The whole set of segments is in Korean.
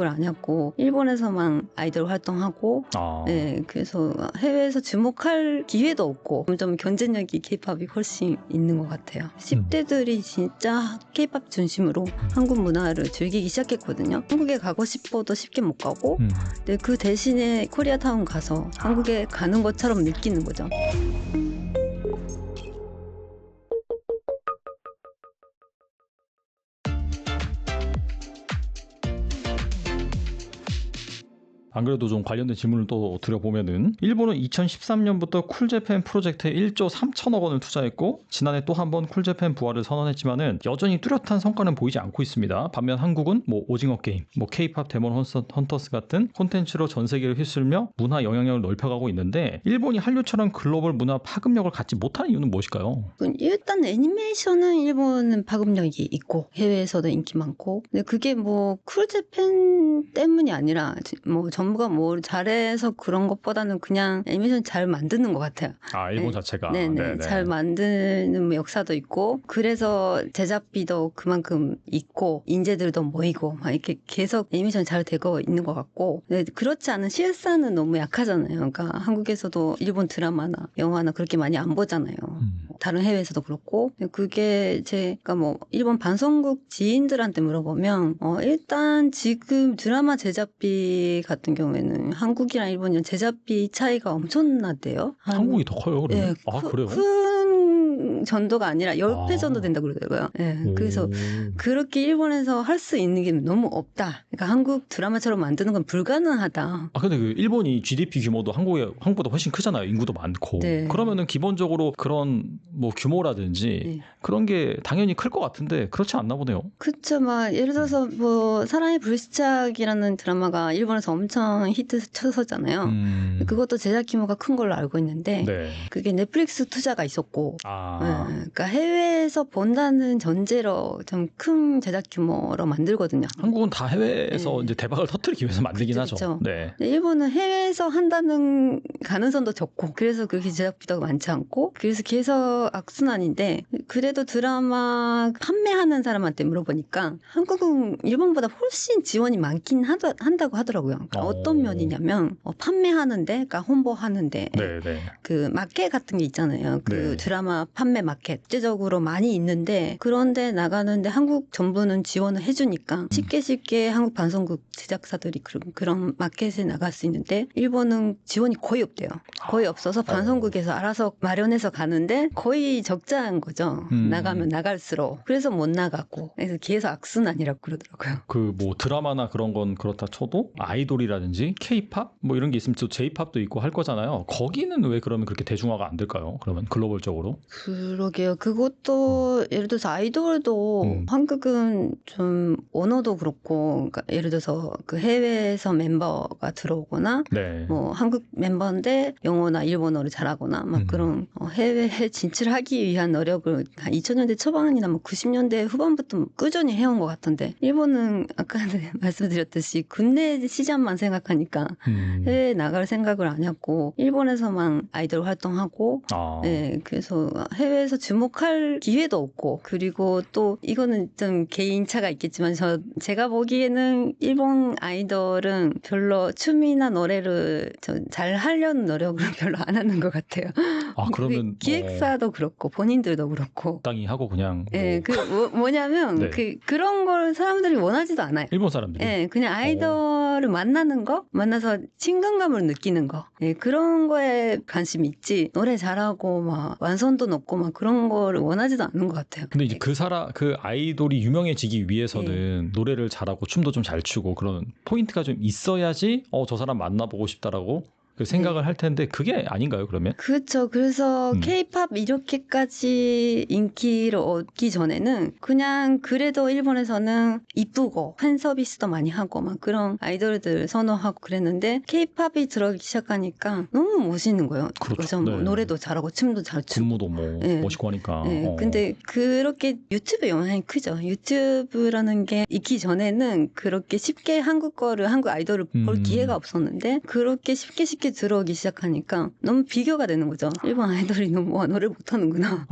그걸 아니었고 일본에서만 아이돌 활동하고 네, 그래서 해외에서 주목할 기회도 없고 점점 경쟁력이 K-팝이 훨씬 있는 것 같아요. 10대들이 진짜 K-팝 중심으로 한국 문화를 즐기기 시작했거든요. 한국에 가고 싶어도 쉽게 못 가고 근데 그 대신에 코리아타운 가서 한국에 가는 것처럼 느끼는 거죠. 안 그래도 좀 관련된 질문을 또 드려보면은 일본은 2013년부터 쿨재팬 프로젝트에 1조 3천억 원을 투자했고 지난해 또 한 번 쿨재팬 부활을 선언했지만은 여전히 뚜렷한 성과는 보이지 않고 있습니다. 반면 한국은 오징어 게임, K-팝 데몬 헌터스 같은 콘텐츠로 전 세계를 휩쓸며 문화 영향력을 넓혀가고 있는데 일본이 한류처럼 글로벌 문화 파급력을 갖지 못하는 이유는 무엇일까요? 일단 애니메이션은 일본은 파급력이 있고 해외에서도 인기 많고 근데 그게 쿨재팬 때문이 아니라 전부가 잘해서 그런 것보다는 그냥 애니메이션 잘 만드는 것 같아요. 일본 자체가. 네네. 잘 만드는 역사도 있고 그래서 제작비도 그만큼 있고 인재들도 모이고 막 이렇게 계속 애니메이션 잘 되고 있는 것 같고 그렇지 않은 실사는 너무 약하잖아요. 그러니까 한국에서도 일본 드라마나 영화나 그렇게 많이 안 보잖아요. 다른 해외에서도 그렇고 그게 제가 일본 방송국 지인들한테 물어보면 일단 지금 드라마 제작비 같은 경우에는 한국이랑 일본이랑 제작비 차이가 엄청나대요. 한국이 더 커요, 그러면? 네, 그래요? 큰 정도가 아니라 10배 정도 된다고 그러더라고요. 네, 그래서 그렇게 일본에서 할 수 있는 게 너무 없다. 그러니까 한국 드라마처럼 만드는 건 불가능하다. 근데 그 일본이 GDP 규모도 한국보다 훨씬 크잖아요. 인구도 많고. 네. 그러면은 기본적으로 그런 규모라든지 그런 게 당연히 클 것 같은데 그렇지 않나 보네요. 그쵸. 예를 들어서 사랑의 불시착이라는 드라마가 일본에서 엄청 히트 쳤었잖아요. 그것도 제작 규모가 큰 걸로 알고 있는데 그게 넷플릭스 투자가 있었고 그러니까 해외에서 본다는 전제로 좀 큰 제작 규모로 만들거든요. 한국은 다 해외에서 이제 대박을 터뜨리기 위해서 만들긴 하죠. 네. 일본은 해외에서 한다는 가능성도 적고 그래서 그렇게 제작비도 많지 않고 그래서 계속 악순환인데 그래도 드라마 판매하는 사람한테 물어보니까 한국은 일본보다 훨씬 지원이 많긴 한다고 하더라고요. 그러니까 어떤 면이냐면 판매하는데 그러니까 홍보하는데 그 마켓 같은 게 있잖아요. 그 드라마 판매 마켓 국제적으로 많이 있는데 그런데 나가는데 한국 정부는 지원을 해주니까 쉽게 한국 방송국 제작사들이 그런 마켓에 나갈 수 있는데 일본은 지원이 거의 없대요. 거의 없어서 방송국에서 알아서 마련해서 가는데 거의 적자인 거죠. 나가면 나갈수록. 그래서 못 나가고 그래서 계속 악순환이라고 그러더라고요. 드라마나 그런 건 그렇다 쳐도 아이돌이라든지 K-팝 이런 게 있으면 또 J-팝도 있고 할 거잖아요. 거기는 왜 그러면 그렇게 대중화가 안 될까요? 그러면 글로벌적으로? 그러게요. 그것도 예를 들어서 아이돌도 한국은 좀 언어도 그렇고 그러니까 예를 들어서 그 해외에서 멤버가 들어오거나 한국 멤버인데 영어나 일본어를 잘하거나 그런 해외에 진출하기 위한 노력을 2000년대 초반이나 90년대 후반부터 꾸준히 해온 것 같은데 일본은 아까 말씀드렸듯이 국내 시장만 생각하니까 해외에 나갈 생각을 안 했고 일본에서만 아이돌 활동하고 그래서 해외에서 주목할 기회도 없고 그리고 또 이거는 좀 개인차가 있겠지만 제가 보기에는 일본 아이돌은 별로 춤이나 노래를 잘 하려는 노력을 별로 안 하는 것 같아요. 그러면 기획사도 그렇고 본인들도 그렇고 땅이 하고 그냥 뭐냐면 그런 걸 사람들이 원하지도 않아요. 일본 사람들이 그냥 아이돌을 만나서 친근감을 느끼는 거 그런 거에 관심이 있지 노래 잘하고 완성도 높고 그런 거를 원하지도 않는 것 같아요. 근데 이제 그 아이돌이 유명해지기 위해서는 노래를 잘하고 춤도 좀 잘 추고 그런 포인트가 좀 있어야지 저 사람 만나보고 싶다라고 생각을 할 텐데 그게 아닌가요, 그러면? 그렇죠. 그래서 K-팝 이렇게까지 인기를 얻기 전에는 그냥 그래도 일본에서는 이쁘고 팬 서비스도 많이 하고 그런 아이돌들 선호하고 그랬는데 K-팝이 들어오기 시작하니까 너무 멋있는 거예요. 그렇죠. 노래도 잘하고 춤도 잘 추고. 군무도 멋있고 하니까. 근데 그렇게 유튜브 영향이 크죠. 유튜브라는 게 있기 전에는 그렇게 쉽게 한국 아이돌을 볼 기회가 없었는데 그렇게 쉽게 쉽게 들어오기 시작하니까 너무 비교가 되는 거죠. 일본 아이돌이 너무 노래 못하는구나.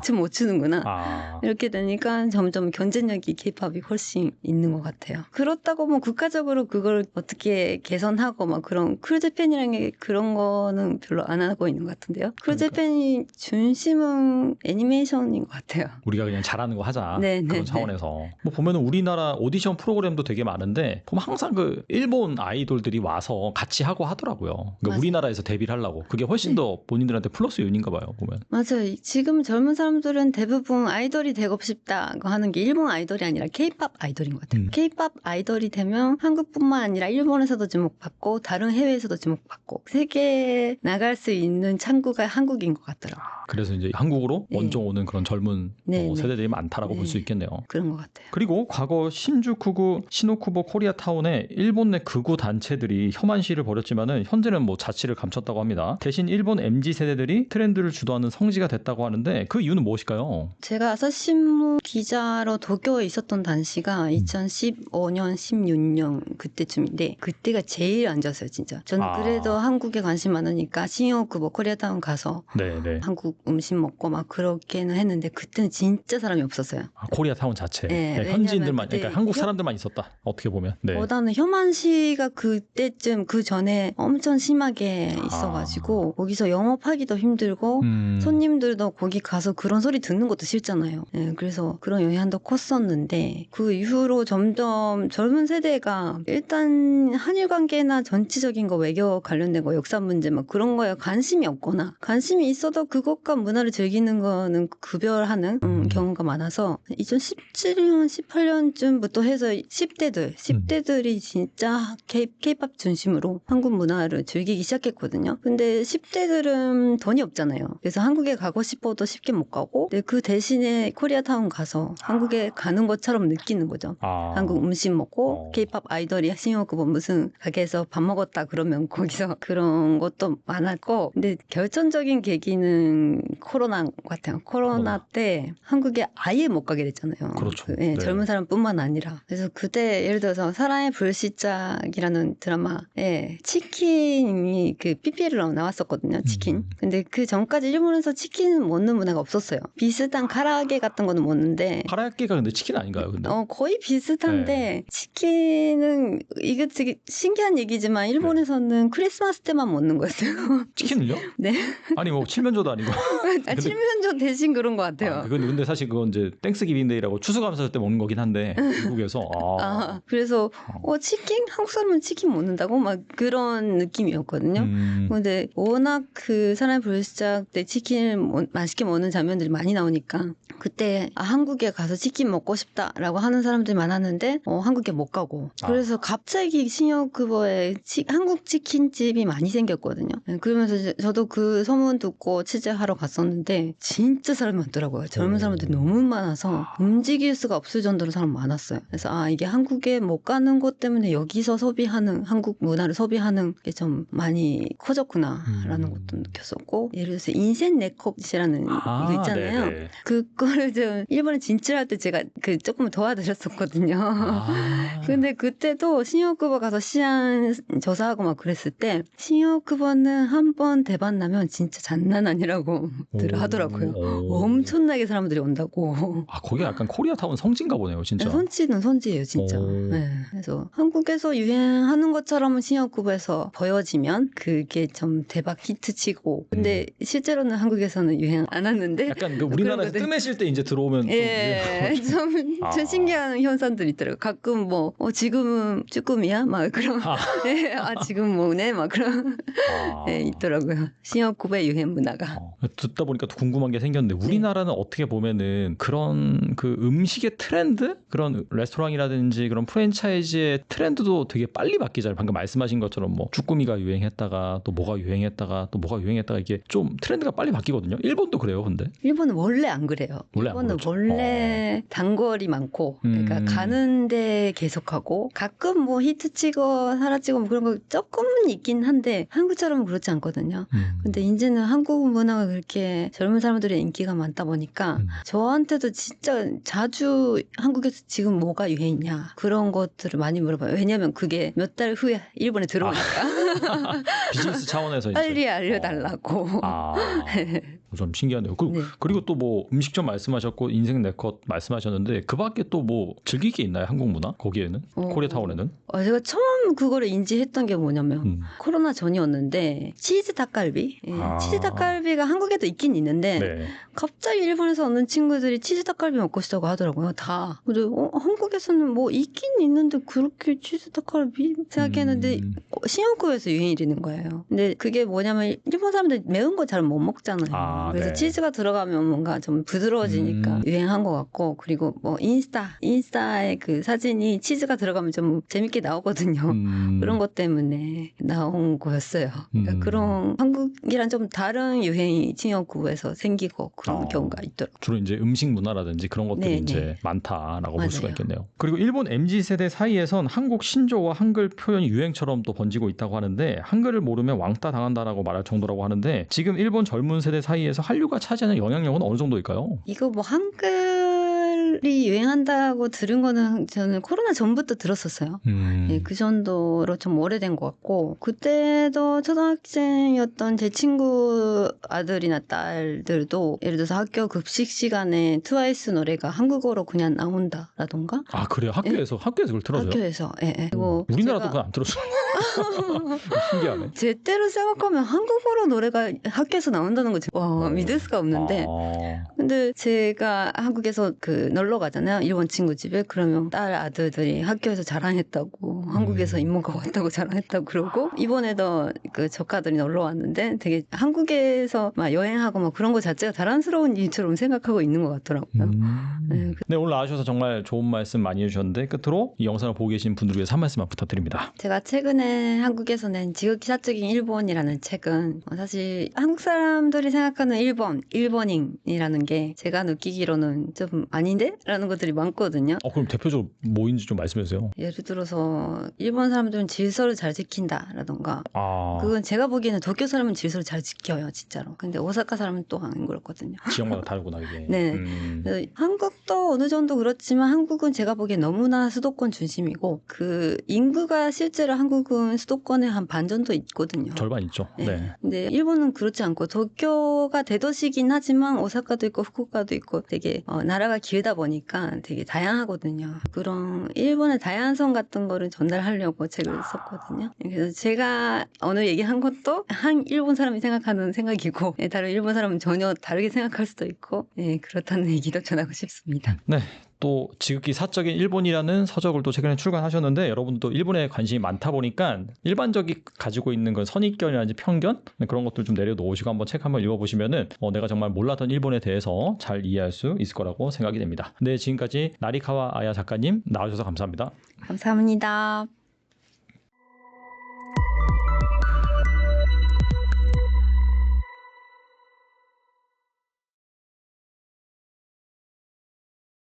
춤 못 추는구나. 이렇게 되니까 점점 경쟁력이 K-팝이 훨씬 있는 것 같아요. 그렇다고 뭐 국가적으로 그걸 어떻게 개선하고 막 그런 쿨재팬이라는 게 그런 거는 별로 안 하고 있는 것 같은데요. 쿨재팬이 중심은 애니메이션인 것 같아요. 우리가 그냥 잘하는 거 하자. 네, 그런 차원에서. 뭐 보면은 우리나라 오디션 프로그램도 되게 많은데 보면 항상 그 일본 아이돌들이 와서 같이 하고 하더라고요. 그러니까 우리나라에서 데뷔를 하려고. 그게 훨씬 더 본인들한테 플러스 요인인가 봐요. 보면. 맞아요. 지금 젊은 사람들은 대부분 아이돌이 되고 싶다고 하는 게 일본 아이돌이 아니라 K-팝 아이돌인 것 같아요. K-팝 아이돌이 되면 한국뿐만 아니라 일본에서도 주목받고 다른 해외에서도 주목받고 세계에 나갈 수 있는 창구가 한국인 것 같더라고요. 그래서 이제 한국으로 먼저 오는 그런 젊은 세대들이 많다라고 볼 수 있겠네요. 그런 것 같아요. 그리고 과거 신주쿠구 시노쿠보 코리아타운에 일본 내 극우 단체들이 혐한 시위를 벌였지만은 현재는 뭐 자치를 감췄다고 합니다. 대신 일본 MZ 세대들이 트렌드를 주도하는 성지가 됐다고 하는데 그 이유는 무엇일까요? 제가 아사히신문 기자로 도쿄에 있었던 당시가 2015년, 16년 그때쯤인데 그때가 제일 안 좋았어요, 진짜. 저는 그래도 한국에 관심 많으니까 신주쿠보 코리아타운 가서 한국 음식 먹고 막 그렇게는 했는데 그때는 진짜 사람이 없었어요. 코리아타운 자체. 네, 현지인들만, 그러니까 한국 사람들만 있었다. 어떻게 보면. 보다는 혐한 시가 그때쯤 그 전에 엄청 심하게 있어가지고 거기서 영업하기도 힘들고 손님들도 거기 가서 그런 소리 듣는 것도 싫잖아요. 그래서 그런 영향도 컸었는데 그 이후로 점점 젊은 세대가 일단 한일 관계나 전체적인 거 외교 관련된 거 역사 문제 막 그런 거에 관심이 없거나 관심이 있어도 그것과 문화를 즐기는 거는 구별하는 경우가 많아서 2017년, 18년쯤부터 해서 10대들이 진짜 K-팝 중심으로 한국 문화를 즐기기 시작했거든요. 근데 10대들은 돈이 없잖아요. 그래서 한국에 가고 싶어도 쉽게 못 가고 근데 그 대신에 코리아타운 가서 한국에 가는 것처럼 느끼는 거죠. 한국 음식 먹고 K-팝 아이돌이 신주쿠보 무슨 가게에서 밥 먹었다 그러면 거기서 그런 것도 많았고 근데 결정적인 계기는 코로나 같아요. 코로나 때 한국에 아예 못 가게 됐잖아요. 그렇죠. 젊은 사람뿐만 아니라. 그래서 그때 예를 들어서 사랑의 불시착이라는 드라마에 치킨이 그 PPL로 나왔었거든요. 치킨. 근데 그 전까지 일본에서 치킨 먹는 문화가 없었어요. 비슷한 카라아게 같은 거는 먹는데 카라아게가 근데 치킨 아닌가요? 근데? 거의 비슷한데 치킨은 이게 되게 신기한 얘기지만 일본에서는 크리스마스 때만 먹는 거였어요. 치킨을요? 네. 아니 뭐 칠면조도 아니고. 칠면조 대신 그런 것 같아요. 근데 사실 그건 이제 땡스기빙데이라고 추수감사 때 먹는 거긴 한데 미국에서. 그래서 치킨? 한국 사람은 치킨 먹는다고? 막 그런 느낌이었거든요. 근데 워낙 그 사랑의 불시착 때 치킨을 맛있게 먹는 장면들이 많이 나오니까 그때 한국에 가서 치킨 먹고 싶다라고 하는 사람들이 많았는데 한국에 못 가고 그래서 갑자기 신주쿠보에 한국 치킨집이 많이 생겼거든요. 그러면서 저도 그 소문 듣고 취재하러 갔었는데 진짜 사람이 많더라고요. 젊은 사람들이 너무 많아서 움직일 수가 없을 정도로 사람 많았어요. 그래서 이게 한국에 못 가는 것 때문에 여기서 소비하는 한국 문화를 소비하는 게 좀 많이 커졌구나라는 것도 느꼈었고 예를 들어서 인생 네컵이라는 이거 있잖아요. 네네. 그거를 좀 일본에 진출할 때 제가 조금 도와드렸었거든요. 근데 그때도 신주쿠보 가서 시안 조사하고 막 그랬을 때 신주쿠보는 한 번 대박 나면 진짜 장난 아니라고 하더라고요. 엄청나게 사람들이 온다고. 거기 약간 코리아타운 성지인가 보네요, 진짜. 선지는 선지예요, 진짜. 그래서 한국에서 유행하는 것처럼 신주쿠보에서 보여지면 그게 좀 대박 히트치고. 근데 실제로는 한국에서는 유행 안 하는데. 약간 그 우리나라에서 뜸해실 때 이제 들어오면 좀 신기한 현상들이 있더라고요. 가끔 뭐 지금은 쭈꾸미야? 막 그런. 지금 뭐네? 막 그런. 있더라고요. 신주쿠보의 유행 문화가. 듣다 보니까 또 궁금한 게 생겼는데 우리나라는 어떻게 보면은 그런 그 음식의 트렌드? 그런 레스토랑이라든지 그런 프랜차이즈의 트렌드도 되게 빨리 바뀌잖아요. 방금 말씀하신 것처럼 뭐 쭈꾸미가 유행했다가 또 뭐가 유행했다가 또 뭐가 유행했다가 이게 좀 트렌드가 빨리 바뀌거든요. 일본도 그래요, 근데? 일본은 원래 안 그래요. 일본은 원래 단거리 많고 그러니까 가는데 계속하고 가끔 뭐 히트치고 사라지고 뭐 그런 거 조금은 있긴 한데 한국처럼은 그렇지 않거든요. 근데 이제는 한국 문화가 그렇게 젊은 사람들의 인기가 많다 보니까 저한테도 진짜 자주 한국에서 지금 뭐가 유행이냐 그런 것들을 많이 물어봐요. 왜냐하면 그게 몇 달 후에 일본에 들어오니까. 비즈니스 차원에서 이제. 빨리 알려달라고. 좀 신기하네요. 그리고 또 뭐 음식점 말씀하셨고 인생 네컷 말씀하셨는데 그 밖에 또 뭐 즐길 게 있나요? 한국 문화? 거기에는? 코리아타운에는? 제가 처음 그거를 인지했던 게 뭐냐면 코로나 전이었는데 치즈 닭갈비? 치즈 닭갈비가 한국에도 있긴 있는데 갑자기 일본에서 오는 친구들이 치즈 닭갈비 먹고 싶다고 하더라고요. 다. 근데 한국에서는 뭐 있긴 있는데 그렇게 치즈 닭갈비? 생각했는데 신혼국에서 유행이 되는 거예요. 근데 그게 뭐냐면 일본 사람들 매운 거 잘 못 먹잖아요. 그래서 치즈가 들어가면 뭔가 좀 부드러워지니까 유행한 것 같고, 그리고 뭐 인스타에 그 사진이 치즈가 들어가면 좀 재밌게 나오거든요. 그런 것 때문에 나온 거였어요. 그러니까 그런 한국이랑 좀 다른 유행이 친혁구에서 생기고 그런 경우가 있더라고요. 주로 이제 음식 문화라든지 그런 것들이 이제 많다라고 볼 수가 있겠네요. 그리고 일본 MZ세대 사이에선 한국 신조어와 한글 표현이 유행처럼 또 번지고 있다고 하는데, 한글을 모르면 왕따 당한다라고 말할 정도라고 하는데, 지금 일본 젊은 세대 사이에서 한류가 차지하는 영향력은 어느 정도일까요? 이거 뭐 한글이 유행한다고 들은 거는 저는 코로나 전부터 들었었어요. 그 정도로 좀 오래된 것 같고, 그때도 초등학생이었던 제 친구 아들이나 딸들도 예를 들어서 학교 급식 시간에 트와이스 노래가 한국어로 그냥 나온다라던가. 그래요? 학교에서 그걸 틀어줘요? 학교에서. 그리고 우리나라도 그거 안 틀어줘요. 신기하네. 제 때로 생각하면 한국어로 노래가 학교에서 나온다는 거 믿을 수가 없는데. 근데 제가 한국에서 놀러 가잖아요. 일본 친구 집에. 그러면 딸 아들들이 학교에서 자랑했다고, 한국에서 이모가 왔다고 자랑했다고 그러고, 이번에도 그 조카들이 놀러 왔는데 되게 한국에서 막 여행하고 막 그런 거 자체가 자랑스러운 일처럼 생각하고 있는 것 같더라고요. 네, 오늘 나와주셔서 정말 좋은 말씀 많이 해주셨는데, 끝으로 이 영상을 보고 계신 분들 위해서 한 말씀만 부탁드립니다. 제가 최근에 한국에서 낸 지극기사적인 일본이라는 책은 사실 한국 사람들이 생각하는 일본인이라는 게 제가 느끼기로는 좀 아닌데? 라는 것들이 많거든요. 그럼 대표적으로 뭐인지 좀 말씀해 주세요. 예를 들어서 일본 사람들은 질서를 잘 지킨다라던가, 그건 제가 보기에는 도쿄 사람은 질서를 잘 지켜요, 진짜로. 근데 오사카 사람은 또 안 그렇거든요. 지역마다 다르구나, 이게. 네. 한국도 어느 정도 그렇지만 한국은 제가 보기엔 너무나 수도권 중심이고, 그 인구가 실제로 한국은 수도권의 한 반 정도 있거든요. 절반 있죠. 네. 근데 일본은 그렇지 않고 도쿄가 대도시긴 하지만 오사카도 있고 후쿠오카도 있고 되게 나라가 길다 보니까 되게 다양하거든요. 그런 일본의 다양성 같은 거를 전달하려고 책을 썼거든요. 그래서 제가 오늘 얘기한 것도 한 일본 사람이 생각하는 생각이고, 다른 일본 사람은 전혀 다르게 생각할 수도 있고, 그렇다는 얘기도 전하고 싶습니다. 네. 또 지극히 사적인 일본이라는 서적을 또 최근에 출간하셨는데, 여러분도 일본에 관심이 많다 보니까 일반적이 가지고 있는 그런 선입견이라든지 편견, 그런 것들 좀 내려놓으시고 한번 책 한번 읽어보시면은 내가 정말 몰랐던 일본에 대해서 잘 이해할 수 있을 거라고 생각이 됩니다. 네, 지금까지 나리카와 아야 작가님 나와주셔서 감사합니다. 감사합니다.